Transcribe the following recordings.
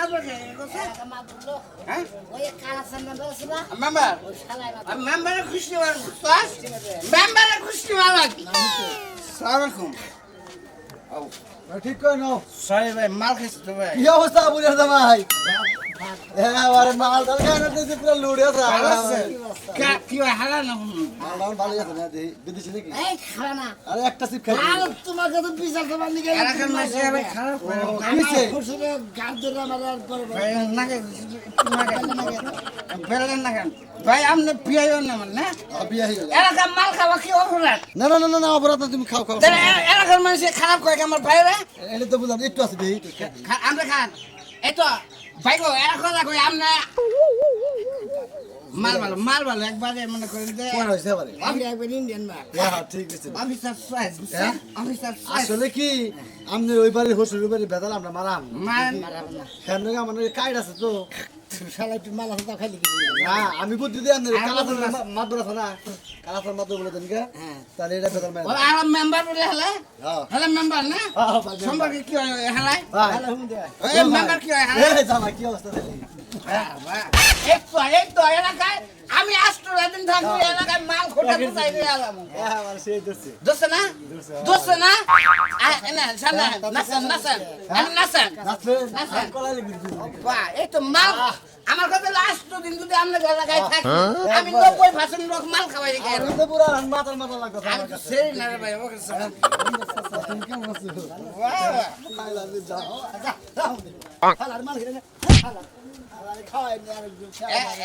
মারবে কে কথা হ্যাঁ ওই কালা সামনে বসে না মেম্বার ওই শালায় না মেম্বারে খুশি মার বাস মেম্বারে খুশি মার আসসালামু আলাইকুম ঠিক করে নাও সরি ভাই মাল খাইছি তো ভাই কি অবস্থা বুঝে জামাই এবারে মাল ডাল খায় না দিতে পুরো লুড়ে আছে কি ভাই হারা না মাল ভালো আছে না দেই বিদেশি নাকি এই খালা না আরে একটা সিপ খাই আর তোমাকে তো পিছা খাবার নিয়ে এলাকার মাঝে ভাই খারাপ কিছে খুশিতে গাল ধরে আমার আর পরে ভাই নাকে বেলেন না কেন ভাই আপনি পিয়াইও না মানে না বিয়া হয়ে গেল এলাকার মাল খাওয়া কি অপরাধ না না না না অপরাধ না তুমি খাও খাও তাহলে এলাকার মানুষ খারাপ করে আমার ভাইরা এলে তো বুঝলাম একটু আছে দেই আমরা খান এই তো ভাই গো এলাকা কই আমরা মাল ভালো একবারে মনে করেন যে কোন হইছে এবারে আমি একবার ইন্ডিয়ান মা হ্যাঁ ঠিক আছে অফিসার সাইজ হ্যাঁ? অফিসার সাইজ আসলে কি আমনে ওইবারে হোসুর ওইবারে বেদাল আমরা মারাম মান কেন আমার কাইড আছে তো শালা একটু মালা সাদা খাইলি কিছু না আমি বুদ্ধি দিয়ে আনলে কালাফল মাদুর আছে না কালাফল মাদুর বলে দেন কে তাহলে এটা বেদাল মারা ওরা আর মেম্বার বলে হলে হ্যাঁ হলে মেম্বার না হ্যাঁ সম্পর্কে কি হয় হলে ভাই শালা হুম দে ওই মেম্বার কি হয় হলে এই জামা কি অবস্থা দেখি এই তো এলাকায় আমি আসতো এদিন থাকবো এলাকায় মাল খোটাতে চাইলে আলাম হ্যাঁ আমার সেই দছে দোস্ত না না না সামনে নাসন আমি নাসন নাচবে কলাই লাগি বাহ এই তো মাল আমার কাছে লাস্ট দিন যদি আমরা এলাকায় থাকি আমি 90% লোক মাল খাওয়াই রেখে আমি তো পুরা মাথার মাথা লাগতো আমি আমার তো কাছে সেই না রে ভাই ওকে তুমি কেমন আছো বাহ আই লাভ ইউ যাও শালার মাল খেলে না শালা আরে খাওয়াই নি আর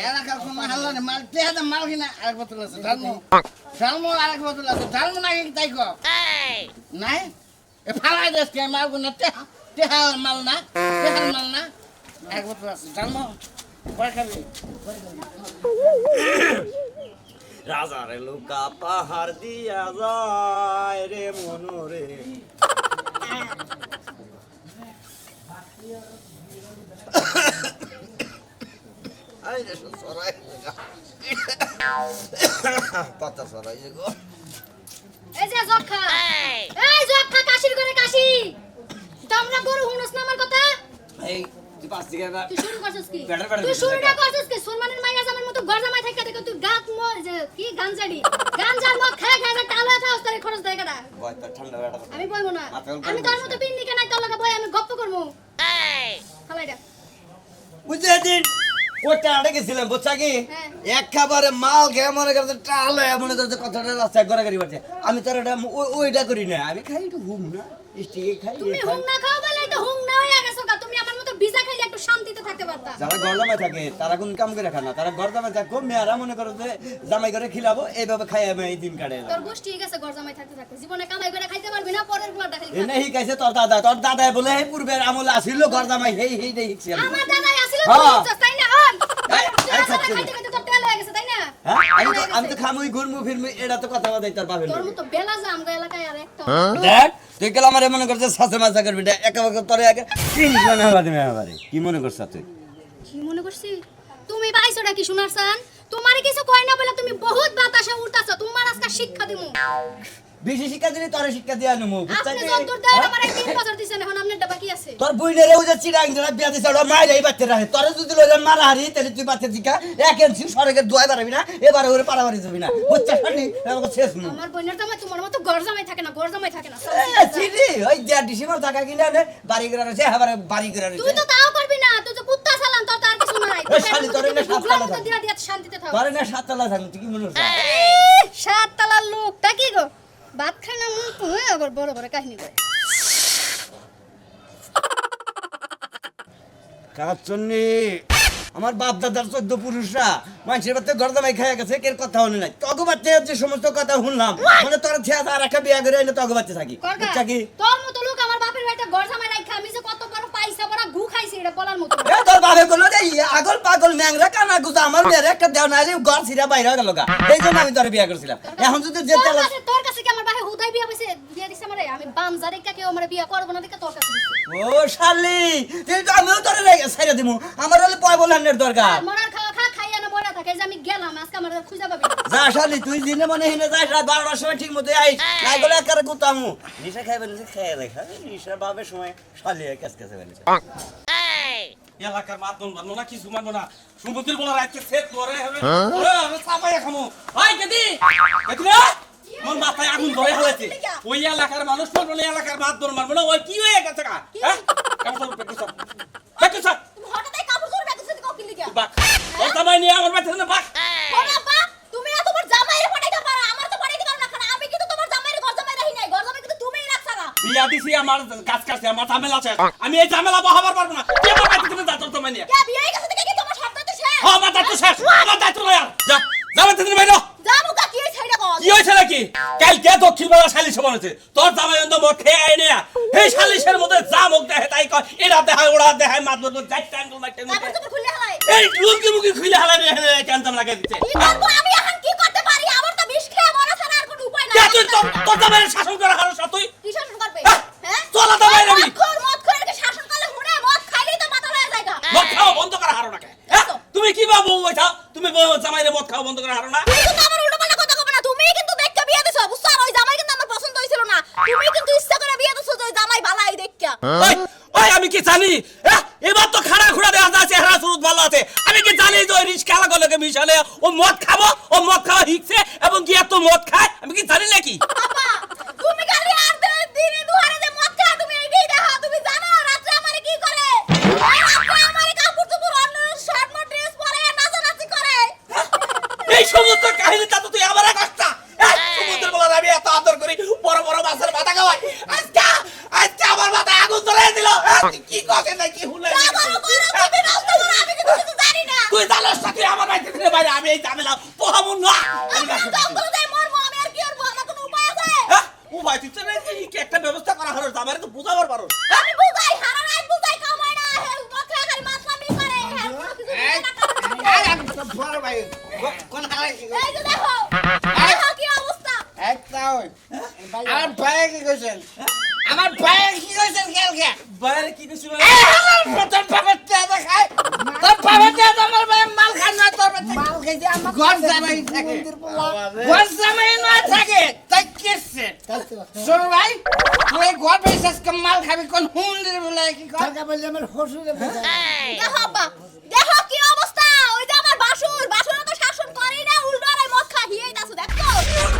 এলাকার কোনো হাল্লা নেই মাল তেহাতে মাল কিনা আরেক বোতল আছে ডালমো আরেক বোতল আছে ডালমো নাকি তাই কো নাই এ ফালাই দেশ কে মাল গুনা তেহাল মাল না এক বোতল আছে ডালমো কয় খাবি রাজারে লুকা পাহাড় দিয়া যায় রে মনোরে আই রে সরাই পাতা সরাই গো এই যে যক্ষা এই যক্ষা কাশির করে কাশি তোমরা গরু হুনস না আমার কথা এই তুই পাঁচ দিকে না তুই শুরু করছিস কি বেটার বেটার তুই শুরুটা করছিস কি সম্মানের মাইয়া জামার মতো গরজামাই থাকে দেখো তুই গাত যে কি গাঞ্জাড়ি গাঞ্জার মদ খায় খায় টালো খাওস তারে খরচ দেয় কেডা ভয় তো ঠান্ডা বেটা আমি বলবো না মাথায় আমি তোর মতো পিন্নি কেনাই তোর লগে বই আমি গপ্প করবো এই খালাইডা বুঝতে দিন কোটা আড়ে গেছিলাম বুঝছা কি হ্যাঁ। এক খাবারে মাল খেয়ে মনে করছে টালে মনে করছে কথাটা রাস্তায় ঘরে গাড়ি বাড়ছে আমি তোর এটা ওইটা করি না আমি খাই একটু ঘুম না স্টিকে খাই তুমি হুং না খাও বলে তো হুং না হয়ে গেছো গা তুমি আমার মতো ভিজা খাইলে একটু শান্তিতে থাকতে পারতা যারা গরদামে থাকে তারা কোন কাম করে খায় না তারা গরদামে থাকো মেয়েরা মনে করো যে জামাই করে খিলাবো এইভাবে খাই আমি এই দিন কাটে তোর গোষ্ঠী ঠিক আছে গরজামাই থাকতে থাকতে জীবনে কামাই করে খাইতে পারবি না পরের গুলাটা খাইতে এনে হিকাইছে তোর দাদা বলে এই পূর্বের আমল আসিল গরদামাই হেই দেই হিকছি আমি আমার দাদাই আসিল হ্যাঁ। তাই না খাইতে খাইতে তোর তেল হয়ে গেছে তাই না হ্যাঁ আমি তো খামুই ঘুরমু ফিরমু এটা তো কথা বাদাই তোর পাবেন তোর মতো বেলা যা আমগো এলাকায় আর একটা দেখ তুই গেল আমারে মনে করছে সাথে মাজা করবি না একেবারে তোরে আগে তিন জন হবে আমারে কি মনে করছ তুই কি মনে করছি তুমি পাইছোটা কি শোনার সান তোমারে কিছু কয় না বলে তুমি বহুত বাতাসে উঠতাছো তোমার আজকে শিক্ষা দিমু বেশি শিক্ষা দিলে তোরে শিক্ষা দিয়া নেবো আপনি যতদূর দেওয়ার আমার 3 বছর দিছেন এখন আপনার বাকি আছে তোর বুইনের ওই যে চিরাং জনা বিয়া দিছে ওরা মাইরে এই বাচ্চা রাখে তোরে যদি লইলে মারা হারি তাহলে তুই বাচ্চা দিকা এক ইঞ্চি সরকে দুয়াই পারবি না এবারে ওরে পারাবারি যাবি না বুঝছ শুনি আমাকে শেষ নু আমার বোনের জামাই তোমার মতো গরজামাই থাকে না চিনি ওই যে ডিসিমাল টাকা কিনে নে বাড়ি করে আছে এবারে বাড়ি করে তুই তো তাও করবি না তুই তো কুত্তা চালান তোর তার কিছু নাই এই শালি তোর এনে সাত তালা থাক। দিয়া দিয়া শান্তিতে থাক তোর না সাততলা থাকুন তুই কি মনে করছ সাত তালার লোকটা কি গো ভাত খায় না মুখ হয়ে আবার বড় বড় কাহিনী করে কাচন্নি আমার বাপ দাদার 14 পুরুষরা মানুষের বাড়িতে গর্দামাই খাইয়া গেছে কের কথা হলো না তগো বাচ্চা যে সমস্ত কথা শুনলাম মানে তোর ছেলে আর একটা বিয়া করে এনে তগো বাচ্চা থাকি করকা বুঝছা কি তোর মতো লোক আমার বাপের বাড়িতে গরজামাই রাখা আমি যে কত বড় পাইছা বড় ঘু খাইছি এটা বলার মতো এ তোর বাপে বললো যে আগল পাগল ন্যাংরা কানা গুজা আমার মেয়ের একটা দেও না ঘর ছিড়া বাইরে হয়ে গেল গা এই জন্য আমি তোর বিয়া করছিলাম এখন যদি যে তেল তোর কাছে কি আমার বাপে হুদাই বিয়া বসে বিয়া দিছে আমারে আমি বামজা রেখা কেউ আমারে বিয়া করব না দেখে তোর কাছে দিছে ও শালি তুই তো আমিও তোর ছেড়ে দিমু আমার হলে পয় বলহানের দরকার মরার খাওয়া খা খাইয়া না মরা থাকে যে আমি গেলাম আজকে আমার খুঁজে পাবি না। যা শালি তুই দিনে মনে হিনে যাস রাত 12টার সময় ঠিক মতো আইস নাই বলে একারে গুতামু নিশা খাইবে নিশা খেয়ে দেখা নিশা বাবের সময় শালি কাজ কাছে বেরিয়েছে এলাকার মাতন মানবো না কিছু মানবো না সম্পত্তির বলার আজকে সেট করে হবে ওরে আমি চাপাই খামো ভাই কেদি কেদি রে মন মাথায় আগুন ধরে হয়েছে ওই এলাকার মানুষ মানবো না এলাকার মাতন মানবো না ওই কি হয়ে গেছে কা হ্যাঁ কেমন করবে কিছু কিছু তুমি হঠাৎই কাপড় চোপড় বেঁধেছো তো কি লিগা বাক ওর জামাই নিয়ে আমার বাড়িতে না বাক ওরে বাবা তুমি এত বড় জামাইরে পটাইতে পারো আমার তো পটাইতে পারো না কারণ আমি কিন্তু তোমার জামাইরে ঘর জামাই রাখি নাই ঘর জামাই কিন্তু তুমিই রাখছা না বিয়া দিছি আমার কাজ কাছে আমার ঝামেলা আছে আমি এই ঝামেলা বহাবার পারবো না কে আমার বাড়িতে তুমি যা তোর জামাই নিয়ে কে বিয়ে হয়ে গেছে দেখে কি তোমার শর্ত তো শেষ হ্যাঁ আমার দায়িত্ব শেষ আমার দায়িত্ব লয় আর যা যাবে তুমি বাইরে জামু কা কি ছাইড়া কর কি হয়েছে নাকি কালকে দক্ষিণ বেলা সালিশ বলেছে তোর জামাই অন্ত মদ খেয়ে আইনে এই সালিশের মধ্যে যা মুখ দেখে তাই কয় এটা দেখায় ওরা দেখায় মাত মত যাই টাইম তো লাগতে তারপর তুমি খুলে হালাই এই লুকি মুকি খুলে হালাই কেন তোমরা লাগে দিচ্ছে কি করব আমি এখন কি করতে পারি আমার তো বিষ খেয়ে মরা ছাড়া আর কোনো উপায় কে নাই তুই তোর জামাইয়ের শাসন করা হারো তুই কি শাসন করবে হ্যাঁ চলা তো বাইরে আমি মদ করে শাসন করলে হুনে মদ খাইলেই তো মাথা লয়ে যায়গা মদ খাও বন্ধ করা হারো না তুমি কি বাবু ওইটা তুমি জামাইরে মদ খাও বন্ধ করা হারো না তুমি তো আমার উল্টোপাল্টা কথা কবে না তুমি কিন্তু দেখতে বিয়ে দিছো বুঝছো আর ওই জামাই কিন্তু আমার পছন্দ হইছিল না তুমি কিন্তু ইচ্ছা করে বিয়ে দিছো যে ওই জামাই ভালাই দেখা ওই ওই আমি কি জানি এবার তো খাড়া খুড়া দেখা যায় চেহারা সুরত ভালো আছে আমি কি জানি যে ওই রিস্কা লাগলে মিশালে ও মদ খাবো ও মদ খাওয়া শিখছে এবং গিয়া তো মদ খায় আমি কি জানি নাকি বাবা তুমি খালি আর দিনে দুহারে যে মদ খা তুমি এইটাই দেখা তুমি জানো রাতে আমারে কি করে রাতে আমারে কাপড় চোপড় অন্য শর্ট মো ড্রেস পরে নাচানাচি করে এই সমস্ত কাহিনী তা তো তুই আবার কষ্টা সমুদ্রের বলার আমি এত আদর করি বড় বড় মাছের মাথা খাওয়াই আজকে আমার মাথায় আগুন ধরে দিল কি কথা না কি হুলে তুমি নষ্ট করো আমি কিন্তু কিছু জানি না তুই জানোস না তুই আমার বাড়িতে থেকে বাইরে আমি এই ঝামেলা পোহাবো না আমি জঙ্গলে যাই মরবো আমি আর কি করবো আমার কোনো উপায় আছে উপায় তুই তো একটা ব্যবস্থা করা হলো আমার তো বুঝাবার পারো আমি বুঝাই হারা রাত বুঝাই কামাই না কথা খালি মাতলামি করে আমি তো বড় ভাই কোন হালাই এই যে দেখো দেখো কি অবস্থা একটা ওই আমার ভাই কি কইছেন আমার ভাই কি কইছেন কালকে বাইরে কি কিছু তোর বাবার টাকা খায় তোর বাবার টাকা আমার ভাই মাল খায় না তোর মাল খাইছে আমার ঘর জামাই থাকে মন্দির পোলা ঘর জামাই না থাকে তাই কিসে শোন ভাই তুই ঘর বেশাস কম মাল খাবি কোন হুন্ডির বলে কি কর টাকা বললে আমার শ্বশুরে বোঝায় দেখো আব্বা দেখো কি অবস্থা ওই যে আমার বাসুর তো শাসন করেই না উল্টো আর মদ খা হিয়েই দাসু দেখো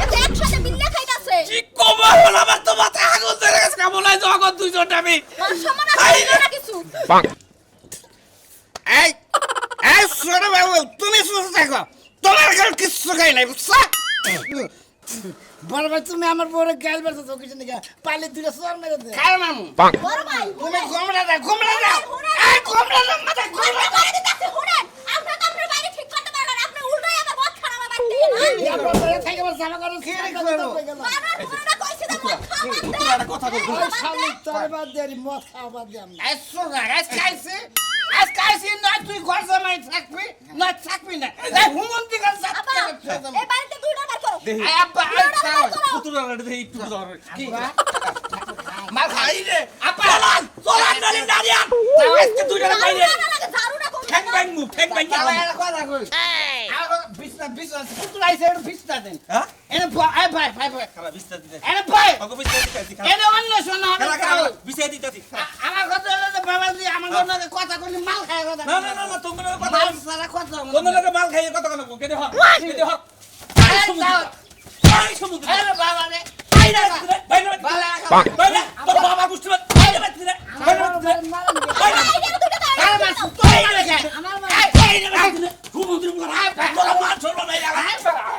এতে একসাথে মিল্লা খাইতাছে কি কমা হলো আমার তো মাথায় আগুন ধরে গেছে কেমন হয় জগৎ দুইজন আমি মান সম্মান আছে না কিছু এই এই শোন বাবু তুমি সুস্থ থাকো তোমার কাছে কিছু খাই নাই বুঝছো বড় ভাই তুমি আমার বউরে গাল বেরছো কিছু নাকি পালে দুটো সর মেরে দে খায় মামু বড় ভাই তুমি ঘুমরা দাও এই ঘুমরা দাও মাথা ঘুমরা দাও করে দিতেছে শুনেন আপনি তো আপনার বাইরে ঠিক করতে পারেন না আপনি উল্টোই আমার মদ খান আমার বাড়িতে আপনার বউরে থেকে আমার জামা কাপড় ছিঁড়ে করবো? বারবার পুরোটা কইছে না মদ খাওয়া বাদ দে। একটা কথা বলবো ওই সামনে তোর বাদ দিয়ে মদ খাওয়া বাদ দিয়ে আমি এই শোন আজ খাইছি না তুই ঘর জামাই থাকবি না থাকবি না এই হুমন্তি কাছে আপা এই বাড়িতে দুইটা বার করো এই আব্বা এই খাও পুতুরা রেডি দেই একটু ধর কি মাল খাই রে আপা চলান নালি দাঁড়িয়ে আজকে দুইটা বাইরে ঝাড়ুটা কোন ঠ্যাং ব্যাং মুভ ঠ্যাং ব্যাং তাহলে একটা কথা কই আর বিছনা পুতুল আইছে একটু বিছনা দেন হ্যাঁ এনে ভাই ভাই খারাপ বিস্তার দিতে এনে ভাই ওকে বিস্তার দিতে এনে অন্য শোনা খারাপ খারাপ বিস্তার দিতে আমার কথা হলো যে বাবা জি আমার কথা কথা কইলি মাল খায় কথা না না না না তোমরা কথা মাল সারা কথা তোমরা মাল খাইয়ে কথা কেন কেটে হর কেটে হর এই সমুদ্র আরে বাবা রে বাইরে বাইরে বাইরে তোর বাবা গুষ্টি বাইরে বাইরে বাইরে আরে মাস তুই রেখে আমার মা সমুদ্র বলা তোরা মাছ ছড়বা নাই লাগা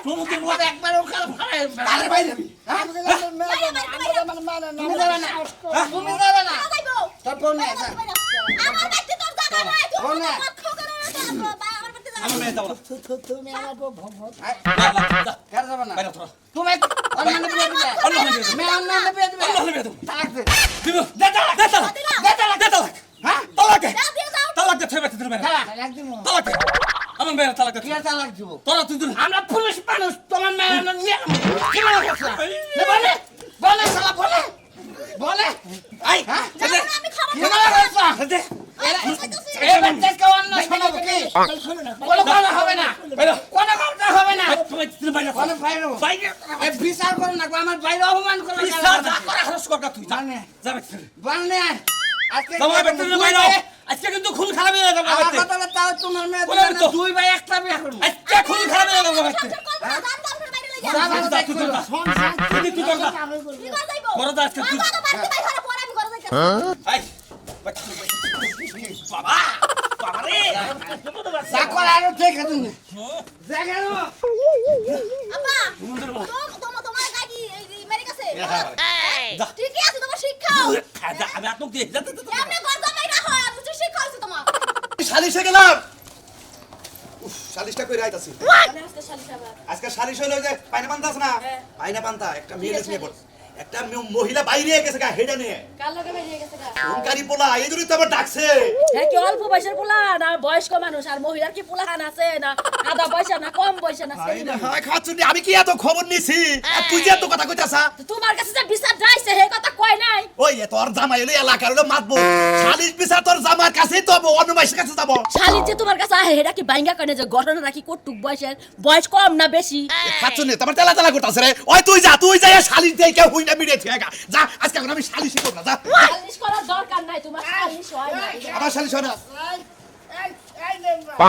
সমুদ্র বলা একবার ওখানে ফাড়াই আরে বাইরে আমাকে মেয়ে আমার মানে তুমি যাবে না তুমি যাবে না তোর বোন নিয়ে যা আমার বাড়িতে তোর জায়গা নাই তুই বোন নিয়ে মদ খাও কেন আমার বাড়িতে যাবো আমার মেয়ে দাও তুমি আমার বউ ভগবত কার যাবে না বাইরে তোরা তুমি অন্য বিয়ে দিবে অন্য বিয়ে দিবে। মে অন্য বিয়ে দিবে অন্য বিয়ে দিবে। তালাক দে দিব দে তালাক দে তালাক দে তালাক দে তালাক হ্যাঁ তালাক দে দাও দিয়ে যাও তালাক দে ফেবে দিতে মেরে তালাক দিব তালাক দে আমার মেয়ে তালাক দে কি তালাক দিব তোরা তুই দিন আমরা পুলিশ মানুষ তোমার মেয়ে নিয়ে কি মনে করছ বলে বলে শালা বলে বলে আই হ্যাঁ দে আমি খাবার কি মনে করছ দে এবার দেখো অন্য শোনাবো কি কোনো কথা হবে না বাইরে কোনো কথা হবে না তুমি দিন বাইরে কোনো বাইরে বাইরে এই বিচার করো না আমার বাইরে অপমান করো বিচার যা করা হরস করকা তুই যা জানে যা বেটা বানে আজকে তোমার বেটা বাইরে আজকে কিন্তু খুন খারাপ হয়ে যাবে আমার বাড়িতে। কথাটা তাও তোমার মেয়ে বলে দিবে না, তো। দুই ভাই একটা বিয়ে করবো। আজকে খুন খারাপ হয়ে যাবে বাড়িতে। সহ্য করবো না, দাম দাম বাইরে লই যা। যা ভালো যা, দেখো। তুই যা। দিদি, তুই কর না। কি করে যাইবো? করো তো আজকে তুই। বাবা তো বাড়িতে বাইরে হওয়ার পর আমি করে যাইতাম। আই, বাবা, বাবা রে। যা করা আরো দেখে তুমি। দেখে নাও। আপা, তোমার গাড়ি এই মেরে গেছে। যা। ঠিকই আছে তোমার শিক্ষাও। যা, আমি আত্মক দিয়ে যা, যা, যা, যা। এমনি গর্দা মাইরা হয়, আর উচ্চ শিক্ষা হইছে তোমার। সালিশে গেলাম উফ সালিশটা কই রাইতাছি মানে আজকে শালিশ আবার। আজকে সালিশ হইলো যে পাইনা পান্তা আছে না হ্যাঁ। পাইনা পান্তা একটা মেয়ে নিয়ে পড় একটা মহিলা বাইরে গেছে গা হেডা নিয়ে কার লগে বেরিয়ে গেছে গা? ওমকারি পোলা এই জন্যই তো আবার ডাকছে হ্যাঁ কি অল্প বয়সের পোলা না বয়স্ক মানুষ আর মহিলার কি পোলা খান আছে না আধা পয়সা না কম পয়সা না হাই না হাই খাচ্ছুনি আমি কি এত খবর নিছি আর তুই যে এত কথা কইতাছা তোমার কাছে যে বিচার যাইছে হে কথা কয় নাই ওই তোর জামাই হলো এলাকার হলো মাতবো সালিশ বিচার তোর জামার কাছেই তো হবো অন্য মাইসের কাছে যাবো শালি যে তোমার কাছে আহে হেডা কি বাইঙ্গা কনে যে ঘটনা রাখি কটুক বয়সের বয়স কম না বেশি খাচ্ছুনি তোমার তেলা তেলা করতাছে রে ওই তুই যা সালিশ দেই কে হুইনা মিড়ে থিয়াগা যা আজকে এখন আমি সালিশই করব না যা শালিশ করার দরকার নাই তোমার শালিশ হয় না আমার সালিশ হয় না এই নেবা।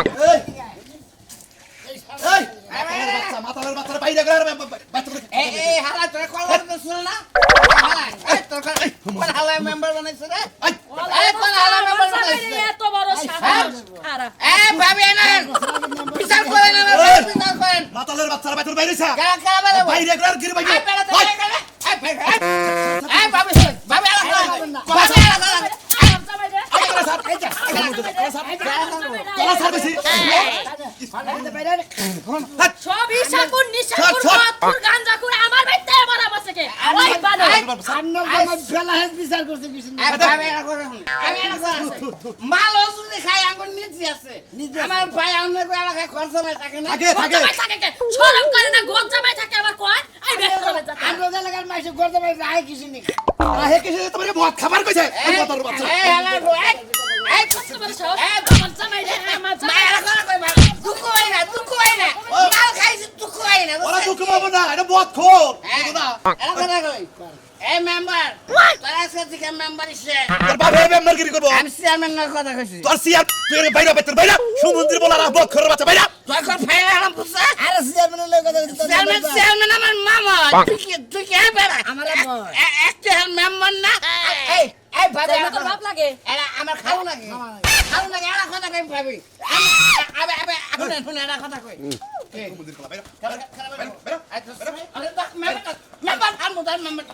এই মাতালের বাচ্চারা বাইরে গেল বাচ্চারা এই হালা তোরা কল করতেছিল না? হালা, এই তোর কোন হালা মেম্বার বানাইছে রে? এই কোন হালা মেম্বার বানাইছে? এত বড় সাহস খারাপ এই ভাবি না বিচার করেন না বিচার করেন। মাতালের বাচ্চারা বাইরে বাইরে যা কারা কারা বেরো? বাইরে গেল গির বাইরে এই বেরো তো, এই বেরো। এই ভাবি ভাবি আলা করেন। ভাবি আলা করেন। তোরা সার্ভিসি সব ইসাকুর নিশাকুর সব। মতকুর গাঞ্জা করে আমার বাইতে বড় বসেকে ওই বানো এই ভাবি আলা করেন। আমি আলা করেন। মাল ওষুধ খাই আঙ্গুর নিচে আছে। আমার ভাই আমাদের এলাকায় খরচ নাই থাকে না। থাকে থাকে গোজামাই থাকে কে শরম করে না গোজামাই থাকে আবার কয় এই ব্যস্ত হয়ে যাচ্ছে আহে কিছু তোমার মদ খাবার কইছে মাতালের বাচ্চা এই হালা এই তোমার সাহস গোজামাই রে আমার মায়েরা করে কই ভাই দুঃখ হয় না মাল খাইছি দুঃখ হয় না ওরা দুঃখ পাবো না এটা মদ খোর বুঝো না এরা কথা কই এই মেম্বার তোরা আজকে থেকে মেম্বার ইসে তোর বাবা এই মেম্বারগিরি করবো আমি চেয়ারম্যান না কথা কইছি তোর সিয়ার তুই বাইরে বেতর বাইরে সমুদ্র বলার মদ খোর বাচ্চা বাইরে তুই কোন ফাইল আরাম পুষা আরে চেয়ারম্যান আমার মামা তুই কি বেড়া আমার একটা মেম্বার না এই এই ভাবি আমার তো বাপ লাগে এরা আমার খাও নাকি এরা কথা কই ভাবি আবে এখন শুনে এরা কথা কই সমুদ্র বলা বাইরে মেম্বার থামো তার মেম্বার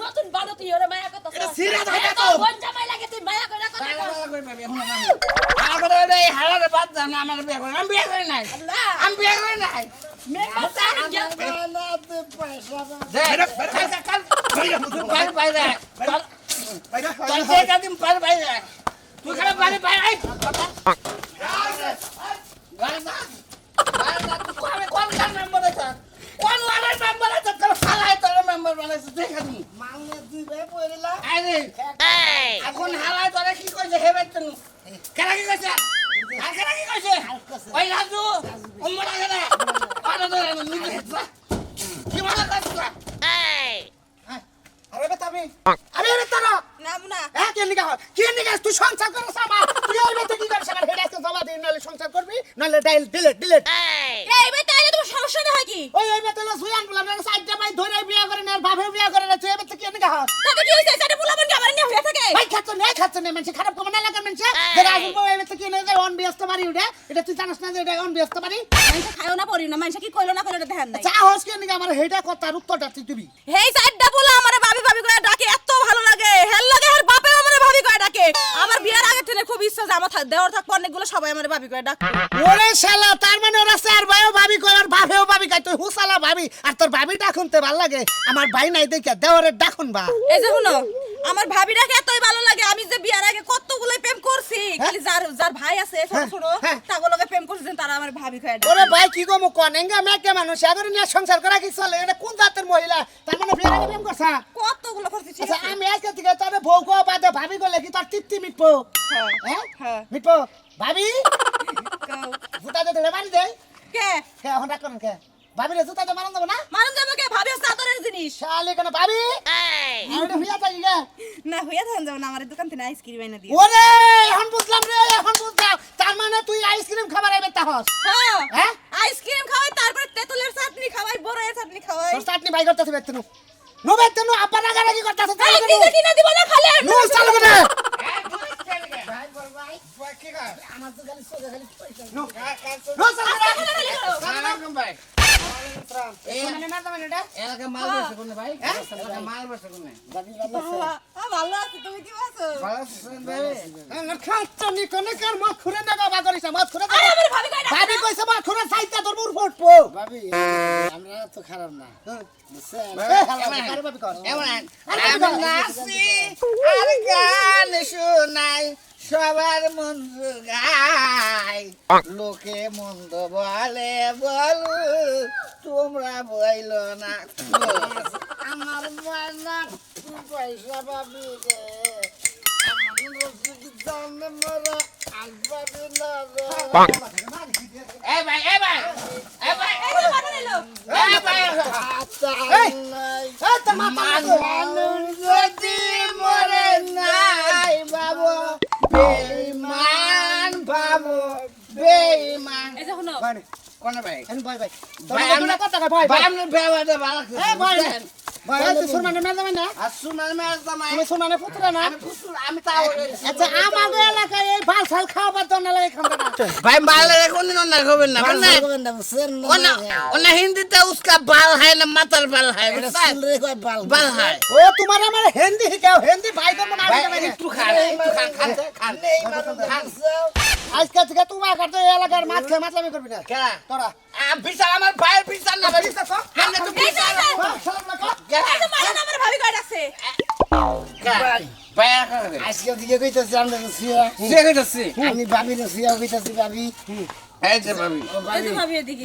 নতুন বানো তুই ওরে মায়া কথা এটা সিরা থাকে তো। গোজামাই লাগে তুই মায়া করে কথা কর আমি বিয়ে করি নাই মেম্বার সাহেব গেল তুই খারাপ বাড়ি বাইরে কোন ওয়ার্ডের মেম্বার আছে তোর হালাই তোর মেম্বার বানাইছে দেখা তুমি আরে এখন হালাই তোরে কি কইছে হেবে তুমি কেনা কি কইছে আর কেনা কি কইছে ওই রাজু উম্মরা কেনা আরে তোর নিজে হেছা কি মনে করছিস তুই সংসার করছ আমার তুই ওই বেতে কি করছ আমার হেডাসকে জমা দিই নালে সংসার করবি নালে ডিলিট এই বেটা আইলে তোমার সমস্যা না হয় কি? ওই বেতে না সুয়ান বলা না সাইডটা ভাই ধরে বিয়া করে না ভাবে বিয়া করে না তুই এই বেতে কি নিগা হ তাতে কি হইছে? সেটা পোলাপন কি আমার নিয়ে হইয়া থাকে? ভাই খাচ্ছ না মানে খারাপ কমনা লাগা মানে যারা আসল এই বেতে কি না যে অন ব্যস্ত মারি উঠে এটা তুই জানাস না যে এটা অন ব্যস্ত মারি মানুষে খায়ও না পড়ি না, মানুষে কি কইলো না কইলো এটা ধ্যান নাই। চা হস কি নিগা আমার হেডা কথার উত্তরটা তুই দিবি হেই সাইডটা পোলা আমারে ভাবি ভাবি করে ডাকে, এত ভালো লাগে। হেল লাগে আর বাপে আমারে ভাবি করে ডাকে। আমার বিয়ার আগে থেকে খুব ইচ্ছা যে আমার দেওর থাকবো অনেকগুলো সবাই আমারে ভাবি করে ডাকে। ওরে শালা তার মানে ওরা স্যার ভাইও ভাবি কই আর বাপেও ভাবি কই তুই হুসালা ভাবি আর তোর ভাবি ডাকুনতে ভাল লাগে আমার ভাই নাই দেখে দেওরে ডাকুন বা এই যে শুনো, আমার ভাবিটাকে এতই ভালো লাগে আমি যে বিয়ার আগে কতগুলো প্রেম করছি খালি যার ভাই আছে ছোট ছোট তাগুলোকে প্রেম করছেন তারা আমার ভাবি খায় ওরে ভাই কি গো কনেঙ্গা মেকে মানুষ আগরে নিয়ে সংসার করা কি চলে এটা কোন জাতের মহিলা তার মানে বিয়ে আগে প্রেম করছা কতগুলো করছি ঠিক আচ্ছা আছে আমি আজকে থেকে তোর বউ কো বাদে ভাবি গলে কি তোর তৃপ্তি মিটবো হ্যাঁ হ্যাঁ মিটবো ভাবি ফুটা দে ধরে মারি দে কে কে এখন রাখ করেন কে ভাবি রে জুতা দে মারন দেব না মানুষ যাবে কে ভাবি হচ্ছে আদরের জিনিস শালি কেন ভাবি আরে হুইয়া তাই গে না হইয়া থাকেন যাবে না আমার দোকান থেকে আইসক্রিম এনে দিও ওরে এখন বুঝলাম রে এখন বুঝলাম তার মানে তুই আইসক্রিম খাবার আইবে তাহস হ্যাঁ হ্যাঁ আইসক্রিম খাওয়াই তারপরে তেঁতুলের চাটনি খাওয়াই বড়ের চাটনি খাওয়াই তোর চাটনি বাই করতেছ বেতনু নো বেতনু আব্বা রাগারাগি করতেছ এই নিজে কিনা দিব না খালে নো চালু করে ভাই বল ভাই কি কর আমার তো খালি সোজা খালি পয়সা নো চালু করে সালাম ভাই এই মানে না মানে এটা এলাকা মাল বসে কোনে ভাই এলাকা মাল বসে কোনে ভালো আছে তুমি কি আছো ভালো আছেন ভাই না খাচ্ছ নি কোনে কার মত খুরে না বাবা করিস মত খুরে আরে আমার ভাবি কই না ভাবি কইছে মত খুরে সাইতা তোর মুর ফুটবো ভাবি আমরা তো খারাপ না ভাবি কর এমন আমি নাচি আর গান শোনাই সবার মন্দ গাই লোকে মন্দ বলে বলু তোমরা বইলো না আমার ময়না পয়সা পাবি রে আমার রসিক জানে মরা আসবাবি না রে এ ভাই এ ভাই এ ভাই এই যে বাটা নিলো এ ভাই এই তোর মাথা মানুষ যদি মরে নাই বাবু বেঈমান বাবু বেঈমান এই যে শুনো কোন ভাই এন ভাই ভাই ভাই তোর কথা কয় ভাই ভাই আপনি বেওয়াটা ভালো এই ভাই ভাই তুই সুরমানে মেল যাবেন না আর শুনার মেয়ে জামাই তুমি সুরমানে পুত্র না আমি ফুসুর আমি তাও আচ্ছা আমাদের এলাকায় এই বাল ছাল খাওয়াবার জন্য লাগে খামটা भाई बाल रे कोन ना खबर ना वरना वरना हिंदी ते उसका बाल है ना मातर बाल है बाल है ও তোমার আমার হিন্দি শিখাও হিন্দি ভাই তোর মনে भाई আসবে तू खा আজকে থেকে তুমি আকার এই এলাকার মাছ খেয়ে মাছলামি করবি না क्या তোরা बिचार আমার ভাইয়ের বিচার না ভাই हमने तो বিচার এই যে মারা আমার ভাবি কই আছে ভাই আজকে দিকে কইতাছি আমরা সিয়া সে কইতাছি আমি ভাবি না সিয়া কইতাছি ভাবি এই যে ভাবি এই যে ভাবি এদিকে